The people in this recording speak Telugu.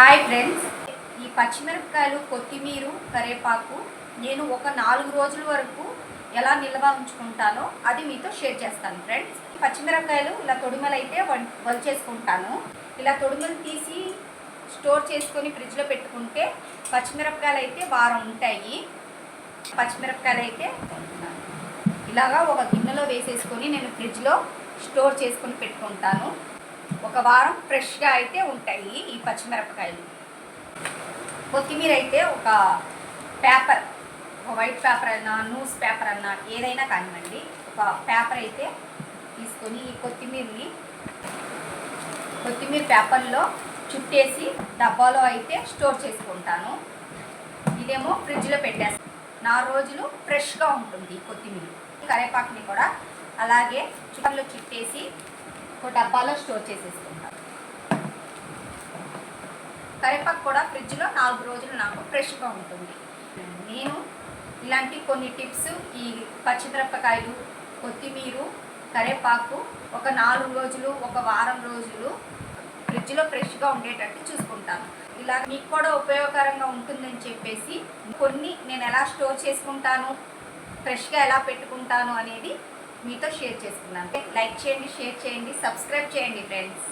హాయ్ ఫ్రెండ్స్, ఈ పచ్చిమిరపకాయలు, కొత్తిమీర, కరివేపాకు నేను ఒక 4 రోజుల వరకు ఎలా నిల్వ ఉంచుకుంటానో అది మీతో షేర్ చేస్తాను ఫ్రెండ్స్. పచ్చిమిరపకాయలు ఇలా తొడుమలైతే వలిచేసుకుంటాను. ఇలా తొడుమలు తీసి స్టోర్ చేసుకొని ఫ్రిడ్జ్లో పెట్టుకుంటే పచ్చిమిరపకాయలు అయితే వారం ఉంటాయి. పచ్చిమిరపకాయలు అయితే ఇలాగా ఒక గిన్నెలో వేసేసుకొని నేను ఫ్రిడ్జ్లో స్టోర్ చేసుకొని పెట్టుకుంటాను. ఒక వారం ఫ్రెష్గా అయితే ఉంటాయి ఈ పచ్చిమిరపకాయలు. కొత్తిమీర అయితే ఒక పేపర్, ఒక వైట్ పేపర్ అన్నా, న్యూస్ పేపర్ అన్నా ఏదైనా కానివ్వండి, ఒక పేపర్ అయితే తీసుకొని ఈ కొత్తిమీర పేపర్లో చుట్టేసి డబ్బాలో అయితే స్టోర్ చేసుకుంటాను. ఇదేమో ఫ్రిడ్జ్లో పెట్టేస్తాను. 4 రోజులు ఫ్రెష్గా ఉంటుంది కొత్తిమీర. కరివేపాకుని కూడా అలాగే చుట్టలో చుట్టేసి ఒక డబ్బాలో స్టోర్ చేసేసుకుంటాను. కరివేపాకు కూడా ఫ్రిడ్జ్లో 4 రోజులు నాకు ఫ్రెష్గా ఉంటుంది. నేను ఇలాంటి కొన్ని టిప్స్ ఈ పచ్చిమిరపకాయలు, కొత్తిమీర, కరివేపాకు ఒక 4 రోజులు, ఒక వారం రోజులు ఫ్రిడ్జ్లో ఫ్రెష్గా ఉండేటట్టు చూసుకుంటాను. ఇలా మీకు కూడా ఉపయోగకరంగా ఉంటుందని చెప్పేసి కొన్ని నేను ఎలా స్టోర్ చేసుకుంటాను, ఫ్రెష్గా ఎలా పెట్టుకుంటాను అనేది మీతో షేర్ చేసుకున్నాను. లైక్ చేయండి, షేర్ చేయండి, సబ్స్క్రైబ్ చేయండి ఫ్రెండ్స్.